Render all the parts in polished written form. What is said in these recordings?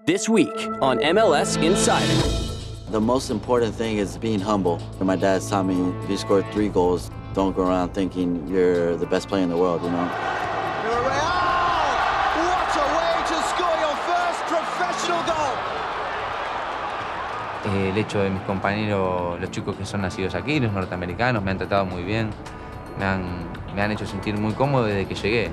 This week on MLS Insider. The most important thing is being humble. My dad's taught me, if you score 3 goals, don't go around thinking you're the best player in the world, you know? Villarreal! What a way to score your first professional goal! El hecho de mis compañeros, los chicos que son nacidos aquí, los norteamericanos, me han tratado muy bien, me han hecho sentir muy cómodo desde que llegué.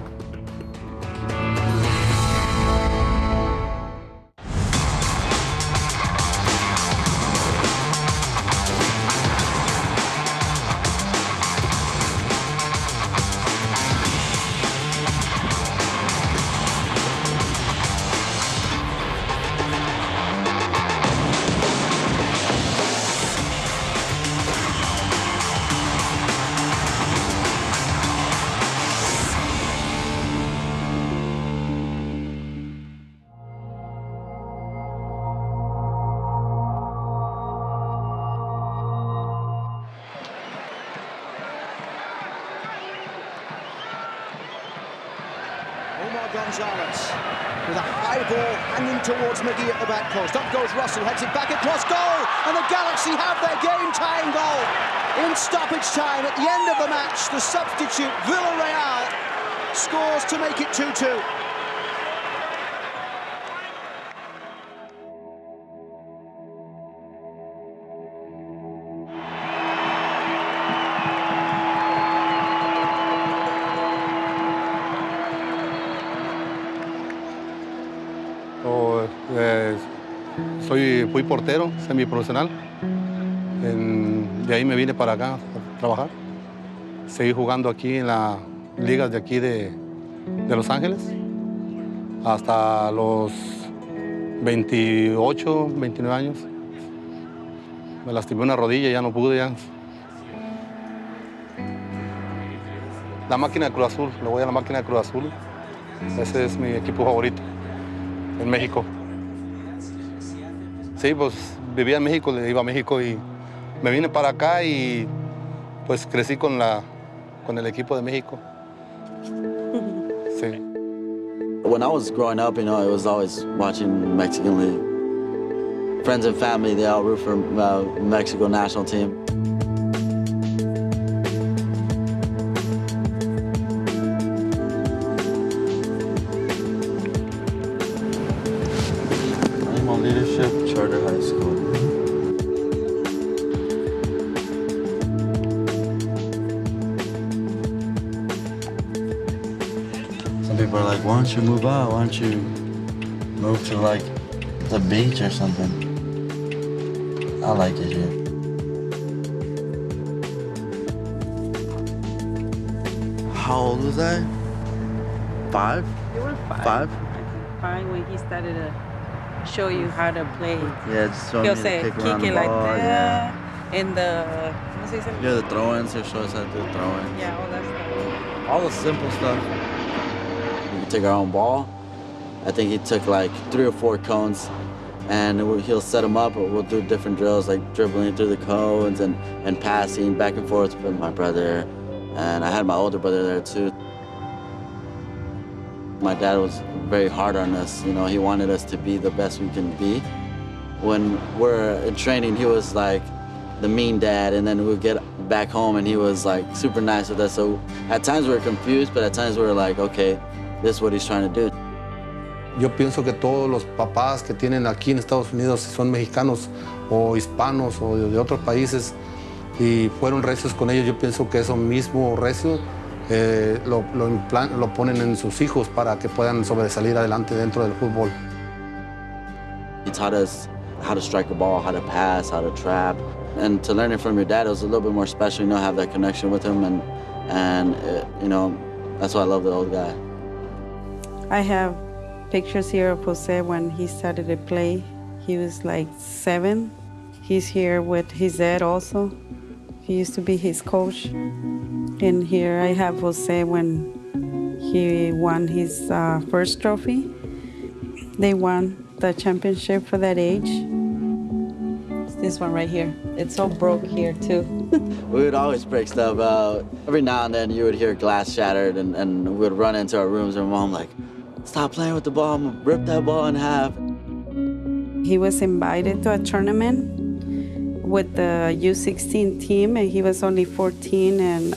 Gonzalez with a high ball hanging towards McGee at the back post. Up goes Russell, heads it back across goal, and the Galaxy have their game-tying goal. In stoppage time, at the end of the match, the substitute Villarreal scores to make it 2-2. Fui portero semiprofesional. De ahí me vine para acá a trabajar. Seguí jugando aquí en las ligas de aquí de Los Ángeles hasta los 28, 29 años. Me lastimé una rodilla y ya no pude. La máquina de Cruz Azul, le voy a la máquina de Cruz Azul. Ese es mi equipo favorito en México. Sí, pues vivía en México, iba a México y me vine para acá y pues crecí con el equipo de México. Sí. When I was growing up, it was always watching Mexican League. Friends and family, they all root for Mexico national team. Leadership Charter High School. Some people are like, why don't you move out? Why don't you move to like the beach or something? I like it here. How old was I? 5? You were 5. 5? 5 when he started to show you how to play. Yeah, just showing He'll me say, to kick around kick the it like ball. that. Yeah. And the, what's he saying? Yeah, the throw-ins. He'll show us how to do the throw-ins. Yeah, all that stuff. All the simple stuff. We can take our own ball. I think he took like 3 or 4 cones, and he'll set them up. We'll do different drills like dribbling through the cones and passing back and forth with my brother. And I had my older brother there too. My dad was very hard on us. He wanted us to be the best we can be. When we're in training, he was like the mean dad, and then we'd get back home and he was like super nice with us. So at times we were confused, but at times we were like, okay, this is what he's trying to do. Yo pienso que todos los papás que tienen aquí en Estados Unidos, si son mexicanos o hispanos o de otros países y fueron recios con ellos, yo pienso que eso mismo recio lo ponen en sus hijos para que puedan sobresalir adelante dentro del fútbol. He taught us how to strike a ball, how to pass, how to trap. And to learn it from your dad, it was a little bit more special, have that connection with him. And that's why I love the old guy. I have pictures here of Jose when he started to play. He was like 7. He's here with his dad also. He used to be his coach. And here I have Jose when he won his first trophy. They won the championship for that age. It's this one right here. It's all broke here too. We would always break stuff out. Every now and then you would hear glass shattered and we would run into our rooms and mom like, stop playing with the ball, I'm gonna rip that ball in half. He was invited to a tournament with the U16 team, and he was only 14, and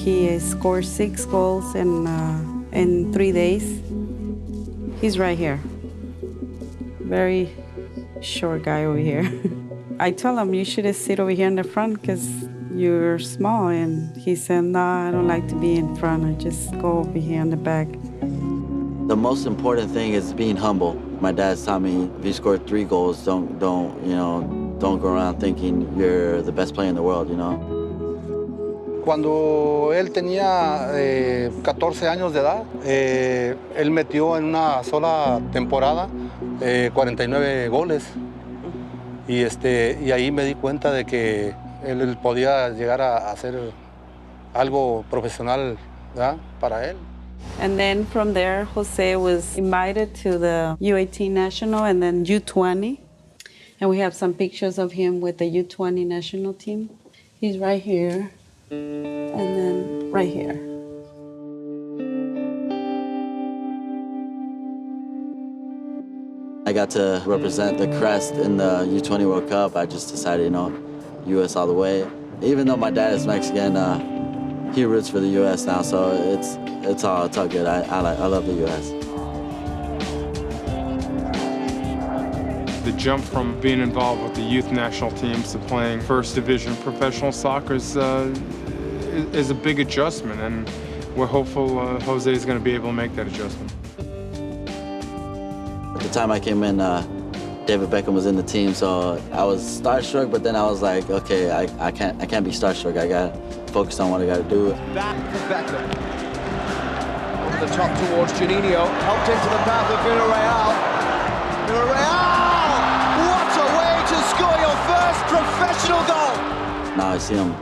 he scored 6 goals in 3 days. He's right here. Very short guy over here. I told him, you should sit over here in the front because you're small. And he said, no, I don't like to be in front. I just go over here in the back. The most important thing is being humble. My dad's taught me if you score 3 goals, don't go around thinking you're the best player in the world, you know. Cuando él tenía 14 años de edad, él metió en una sola temporada 49 goles. Y ahí me di cuenta de que él podía llegar a hacer algo profesional, ¿verdad? Para él. And then from there, Jose was invited to the U18 national and then U20. And we have some pictures of him with the U20 national team. He's right here, and then right here. I got to represent the crest in the U20 World Cup. I just decided, you know, U.S. all the way. Even though my dad is Mexican, he roots for the U.S. now, so it's all good. I love the U.S. The jump from being involved with the youth national teams to playing first division professional soccer is a big adjustment, and we're hopeful Jose is going to be able to make that adjustment. At the time I came in, David Beckham was in the team, so I was starstruck, but then I was like, okay, I can't be starstruck. I got to focus on what I got to do. Back for Beckham. Over the top towards Juninho, helped into the path of Villarreal. What a way to score your first professional goal! Now I see him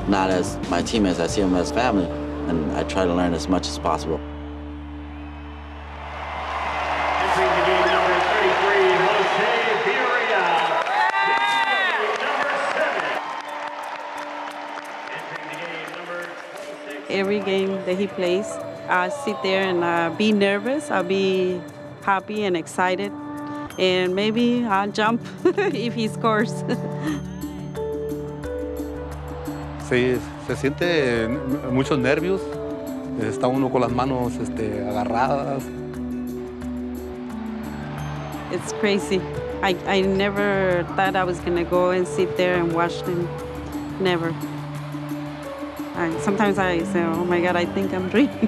not as my teammates, I see him as family, and I try to learn as much as possible. Entering the game, number 33, Jose Villarreal. Number 7. Entering the game, number 26. Every game that he plays, I sit there and be nervous. I'll be happy and excited. And maybe I'll jump if he scores. Sí, se siente muchos nervios. Está uno con las manos agarradas. It's crazy. I never thought I was going to go and sit there and watch them. Never. Sometimes I say, oh my God, I think I'm dreaming.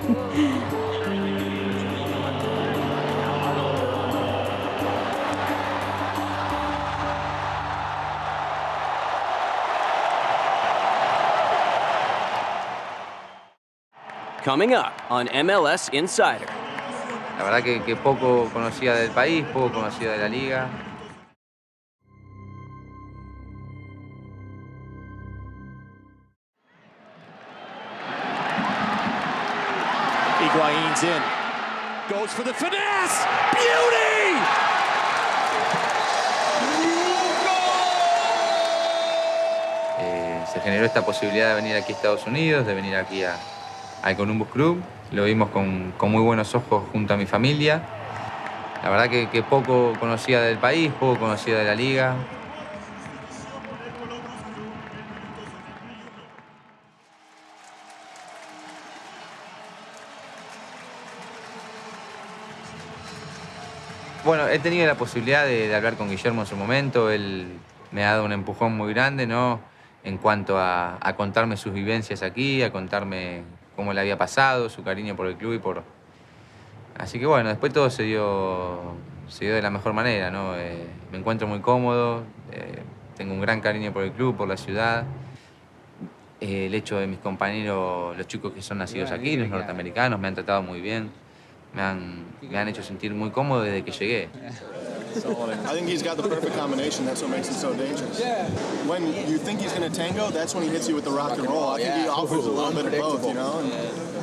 Coming up on MLS Insider. La verdad que poco conocía del país, poco conocía de la liga. Higuain's in. Goes for the finesse! Beauty! Se generó esta posibilidad de venir aquí a Estados Unidos, de venir aquí al Columbus Club. Lo vimos con muy buenos ojos junto a mi familia. La verdad que poco conocía del país, poco conocía de la liga. Bueno, he tenido la posibilidad de hablar con Guillermo en su momento. Él me ha dado un empujón muy grande, ¿no? En cuanto a contarme sus vivencias aquí, a contarme cómo le había pasado, su cariño por el club y por... Así que bueno, después todo se dio de la mejor manera, ¿no? Me encuentro muy cómodo, tengo un gran cariño por el club, por la ciudad. El hecho de mis compañeros, los chicos que son nacidos aquí, los norteamericanos, me han tratado muy bien. Me han hecho sentir muy cómodo desde que llegué. I think he's got the perfect combination. That's what makes him so dangerous. When you think he's going to tango, that's when he hits you with the rock and roll. I think he offers a little bit of both, you know? And,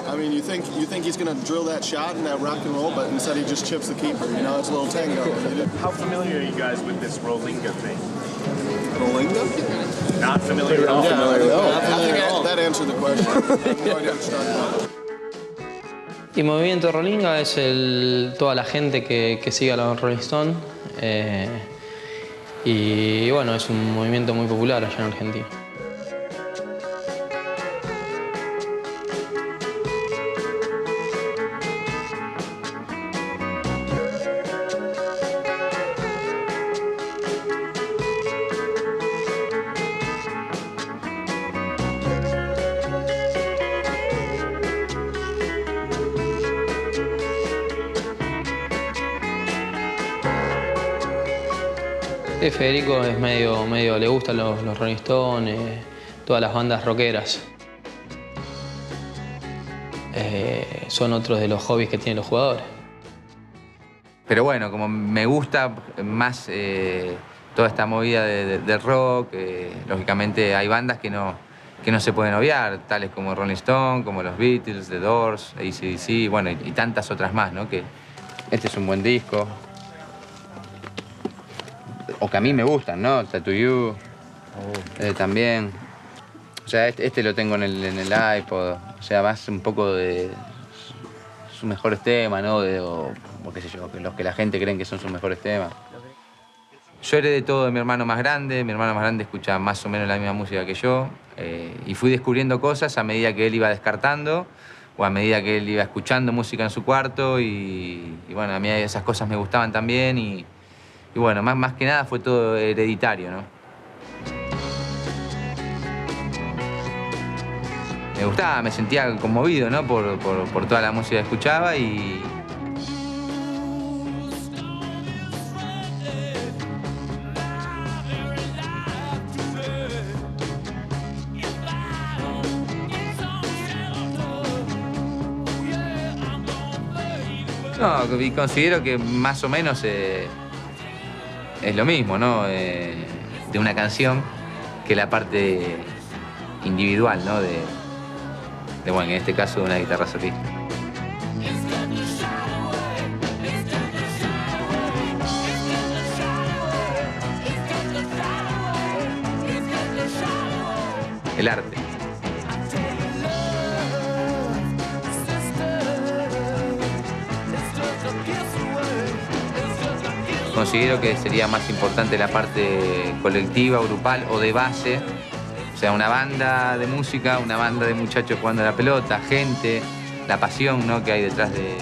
I mean, you think he's going to drill that shot and that rock and roll, but instead he just chips the keeper, you know? It's a little tango. How familiar are you guys with this Rolinga thing? Rolinga? Not familiar at all. I think that answered the question. I have no idea what you're talking about. Y Movimiento Rolinga es toda la gente que sigue a los Rolling Stones. Y bueno, es un movimiento muy popular allá en Argentina. Federico es medio le gustan los Rolling Stones, todas las bandas rockeras. Son otros de los hobbies que tienen los jugadores. Pero bueno, como me gusta más toda esta movida del rock, lógicamente hay bandas que no se pueden obviar, tales como Rolling Stone, como los Beatles, The Doors, AC/DC, bueno, y tantas otras más, ¿no? Que este es un buen disco. O que a mí me gustan, ¿no? Tattoo You, también. O sea, este lo tengo en el iPod. O sea, más un poco de sus mejores temas, ¿no? O qué sé yo, los que la gente cree que son sus mejores temas. Yo heredé todo de mi hermano más grande. Mi hermano más grande escucha más o menos la misma música que yo. Y fui descubriendo cosas a medida que él iba descartando o a medida que él iba escuchando música en su cuarto. Y bueno, a mí esas cosas me gustaban también. Y bueno, más que nada fue todo hereditario, ¿no? Me gustaba, me sentía conmovido, ¿no? Por toda la música que escuchaba y... No, y considero que más o menos es lo mismo, ¿no? De una canción que la parte individual, ¿no? Bueno, en este caso de una guitarra solista. El arte. Considero que sería más importante la parte colectiva, grupal o de base. O sea, una banda de música, una banda de muchachos jugando a la pelota, gente, la pasión, ¿no? Que hay detrás de...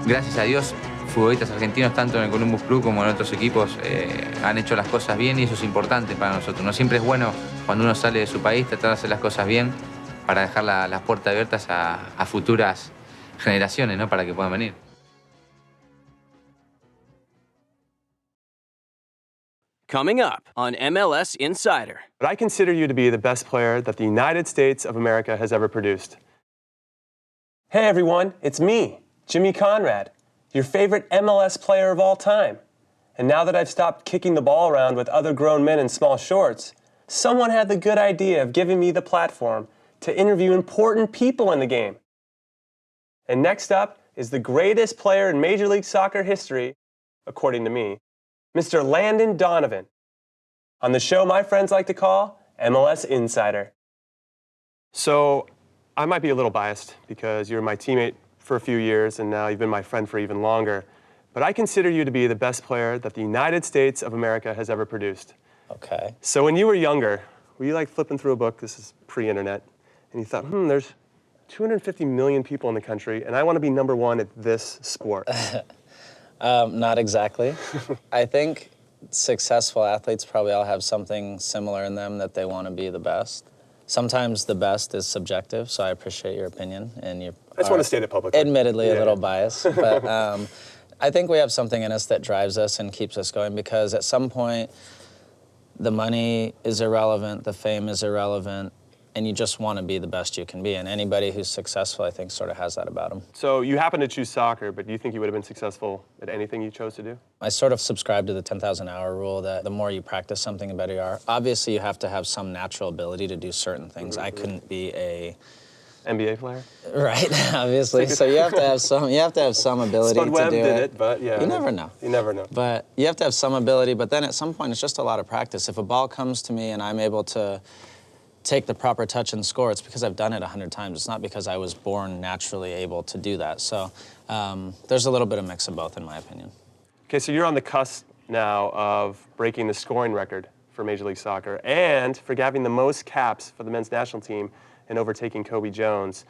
Gracias a Dios, futbolistas argentinos, tanto en el Columbus Club como en otros equipos, han hecho las cosas bien y eso es importante para nosotros. No siempre es bueno cuando uno sale de su país tratar de hacer las cosas bien para dejar las puertas abiertas a futuras generaciones, ¿no? Para que puedan venir. Coming up on MLS Insider. But I consider you to be the best player that the United States of America has ever produced. Hey everyone, it's me, Jimmy Conrad, your favorite MLS player of all time. And now that I've stopped kicking the ball around with other grown men in small shorts, someone had the good idea of giving me the platform to interview important people in the game. And next up is the greatest player in Major League Soccer history, according to me, Mr. Landon Donovan, on the show my friends like to call MLS Insider. So, I might be a little biased because you're my teammate for a few years and now you've been my friend for even longer, but I consider you to be the best player that the United States of America has ever produced. Okay. So when you were younger, were you like flipping through a book, this is pre-internet, and you thought, there's 250 million people in the country and I want to be number one at this sport? Not exactly. I think successful athletes probably all have something similar in them that they want to be the best. Sometimes the best is subjective, so I appreciate your opinion. And you I just want to state it publicly. Admittedly, a little biased, but I think we have something in us that drives us and keeps us going because at some point, the money is irrelevant, the fame is irrelevant, and you just want to be the best you can be. And anybody who's successful, I think, sort of has that about them. So you happen to choose soccer, but do you think you would have been successful at anything you chose to do? I sort of subscribe to the 10,000-hour rule that the more you practice something, the better you are. Obviously, you have to have some natural ability to do certain things. I couldn't be a NBA player? Right, obviously. So you have to have some ability Spud to Webb do did it. it, but yeah. You never know. You never know. But you have to have some ability, but then at some point it's just a lot of practice. If a ball comes to me and I'm able to take the proper touch and score, it's because I've done it 100 times. It's not because I was born naturally able to do that. So there's a little bit of mix of both, in my opinion. Okay, so you're on the cusp now of breaking the scoring record for Major League Soccer and for having the most caps for the men's national team and overtaking Kobe Jones.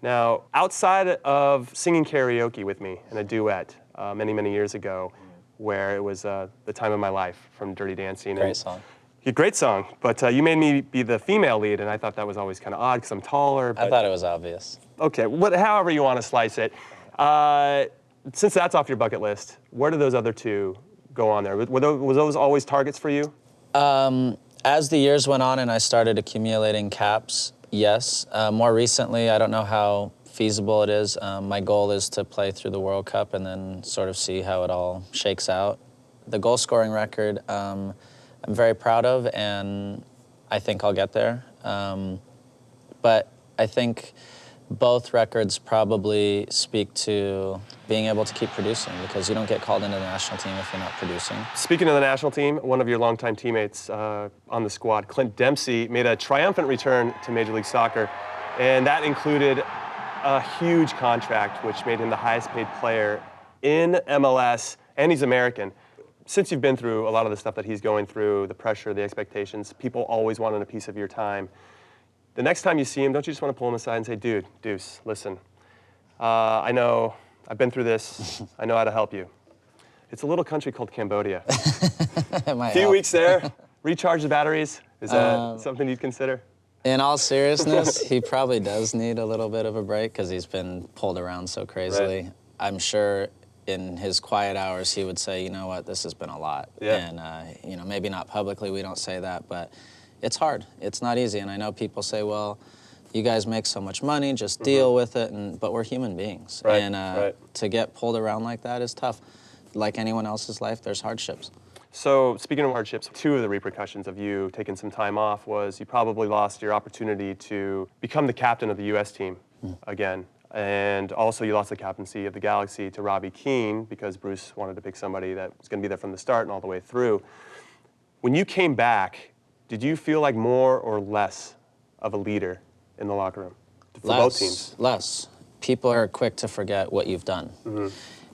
Now, outside of singing karaoke with me in a duet many, many years ago, where it was the time of my life from Dirty Dancing. Great song. Yeah, great song, but you made me be the female lead, and I thought that was always kind of odd because I'm taller. I thought it was obvious. Okay, however you want to slice it. Since that's off your bucket list, where do those other two go on there? Were those always targets for you? As the years went on and I started accumulating caps, yes. More recently, I don't know how feasible it is. My goal is to play through the World Cup and then sort of see how it all shakes out. The goal scoring record, I'm very proud of, and I think I'll get there. But I think both records probably speak to being able to keep producing, because you don't get called into the national team if you're not producing. Speaking of the national team, one of your longtime teammates on the squad, Clint Dempsey, made a triumphant return to Major League Soccer, and that included a huge contract, which made him the highest paid player in MLS, and he's American. Since you've been through a lot of the stuff that he's going through, the pressure, the expectations, people always wanted a piece of your time. The next time you see him, don't you just want to pull him aside and say, dude, Deuce, listen, I know I've been through this. I know how to help you. It's a little country called Cambodia. A few weeks there, recharge the batteries. Is that something you'd consider? In all seriousness, he probably does need a little bit of a break because he's been pulled around so crazily. Right. I'm sure in his quiet hours he would say, you know what, this has been a lot. Yeah. And you know, maybe not publicly, we don't say that, but it's hard. It's not easy. And I know people say, well, you guys make so much money, just deal with it. But we're human beings. Right. And to get pulled around like that is tough. Like anyone else's life, there's hardships. So speaking of hardships, two of the repercussions of you taking some time off was you probably lost your opportunity to become the captain of the U.S. team again. And also you lost the captaincy of the Galaxy to Robbie Keane because Bruce wanted to pick somebody that was going to be there from the start and all the way through. When you came back, did you feel like more or less of a leader in the locker room for both teams? Less. People are quick to forget what you've done.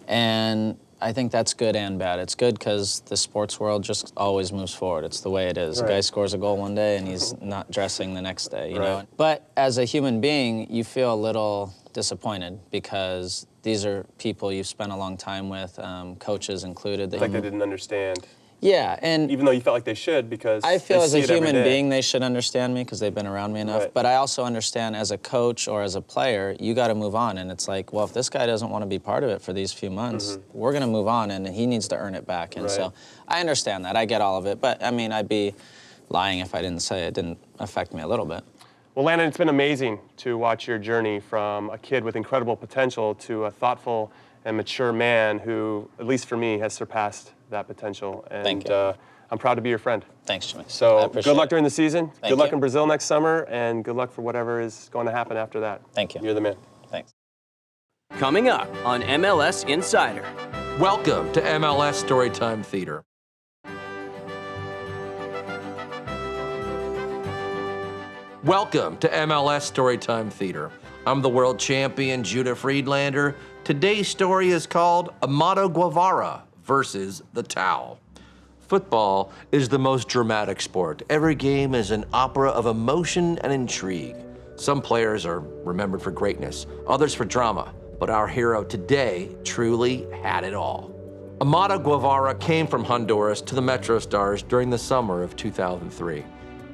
And I think that's good and bad. It's good because the sports world just always moves forward. It's the way it is. Right. A guy scores a goal one day and he's not dressing the next day, you know? But as a human being, you feel a little disappointed because these are people you've spent a long time with, coaches included. That like they didn't understand. Yeah, and even though you felt like they should, because I feel as a human being they should understand me because they've been around me enough. But I also understand as a coach or as a player, you got to move on. And it's like, well, if this guy doesn't want to be part of it for these few months, we're going to move on, and he needs to earn it back. And so I understand that. I get all of it. But I mean, I'd be lying if I didn't say it didn't affect me a little bit. Well, Landon, it's been amazing to watch your journey from a kid with incredible potential to a thoughtful and mature man who, at least for me, has surpassed that potential. And Thank you. I'm proud to be your friend. Thanks, Jimmy. So good luck during the season. Good luck you. in Brazil next summer, and good luck for whatever is going to happen after that. Thank you. You're the man. Thanks. Coming up on MLS Insider. Welcome to MLS Storytime Theater. Welcome to MLS Storytime Theater. I'm the world champion, Judah Friedlander. Today's story is called Amado Guevara versus the Towel. Football is the most dramatic sport. Every game is an opera of emotion and intrigue. Some players are remembered for greatness, others for drama, but our hero today truly had it all. Amado Guevara came from Honduras to the Metro Stars during the summer of 2003,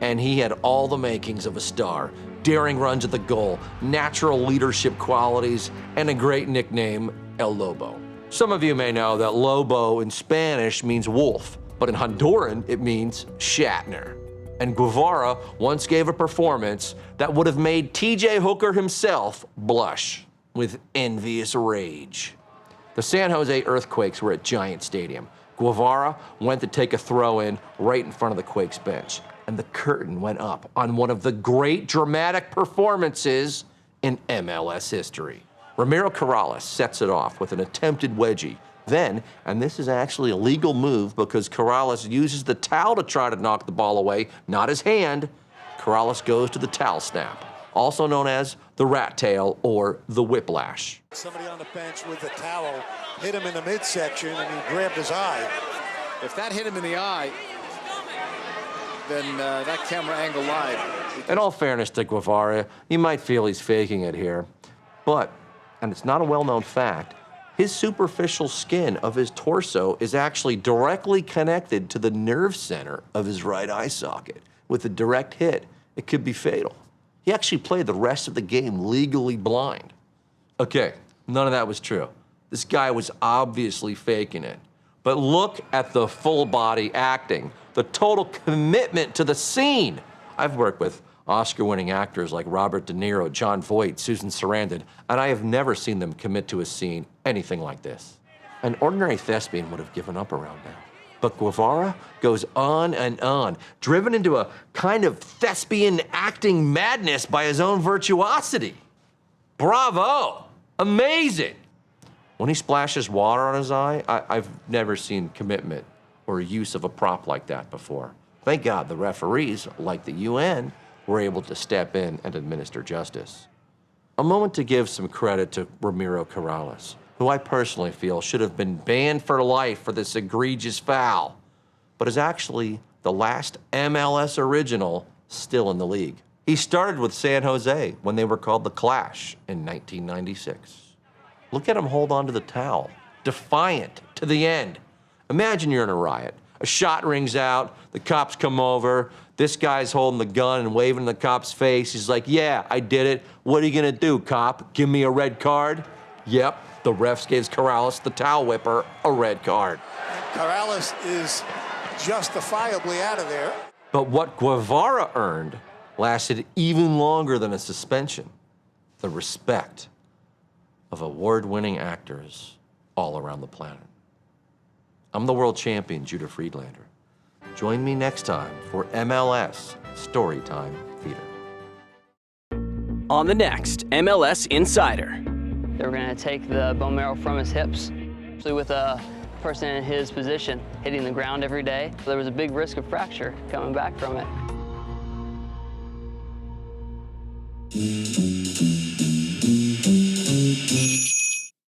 and he had all the makings of a star. Daring runs at the goal, natural leadership qualities, and a great nickname, El Lobo. Some of you may know that Lobo in Spanish means wolf, but in Honduran it means Shatner. And Guevara once gave a performance that would have made TJ Hooker himself blush with envious rage. The San Jose Earthquakes were at Giant Stadium. Guevara went to take a throw in right in front of the Quakes bench, and the curtain went up on one of the great dramatic performances in MLS history. Ramiro Corrales sets it off with an attempted wedgie. Then, and this is actually a legal move because Corrales uses the towel to try to knock the ball away, not his hand, Corrales goes to the towel snap, also known as the rat tail or the whiplash. Somebody on the bench with the towel hit him in the midsection and he grabbed his eye. If that hit him in the eye, then that camera angle lied. In all fairness to Guevara, you might feel he's faking it here. But, and it's not a well-known fact, his superficial skin of his torso is actually directly connected to the nerve center of his right eye socket. With a direct hit, it could be fatal. He actually played the rest of the game legally blind. Okay, none of that was true. This guy was obviously faking it. But look at the full body acting, the total commitment to the scene. I've worked with Oscar-winning actors like Robert De Niro, Jon Voight, Susan Sarandon, and I have never seen them commit to a scene anything like this. An ordinary thespian would have given up around now. But Guevara goes on and on, driven into a kind of thespian acting madness by his own virtuosity. Bravo! Amazing! When he splashes water on his eye, I've never seen commitment or use of a prop like that before. Thank God the referees, like the UN, were able to step in and administer justice. A moment to give some credit to Ramiro Corrales, who I personally feel should have been banned for life for this egregious foul, but is actually the last MLS original still in the league. He started with San Jose when they were called the Clash in 1996. Look at him hold on to the towel, defiant to the end. Imagine you're in a riot. A shot rings out, the cops come over, this guy's holding the gun and waving in the cop's face. He's like, yeah, I did it. What are you gonna do, cop? Give me a red card? Yep, the refs gives Corrales, the towel whipper, a red card. Corrales is justifiably out of there. But what Guevara earned lasted even longer than a suspension. The respect of award-winning actors all around the planet. I'm the world champion, Judah Friedlander. Join me next time for MLS Storytime Theater. On the next MLS Insider. They were going to take the bone marrow from his hips. So with a person in his position, hitting the ground every day, there was a big risk of fracture coming back from it.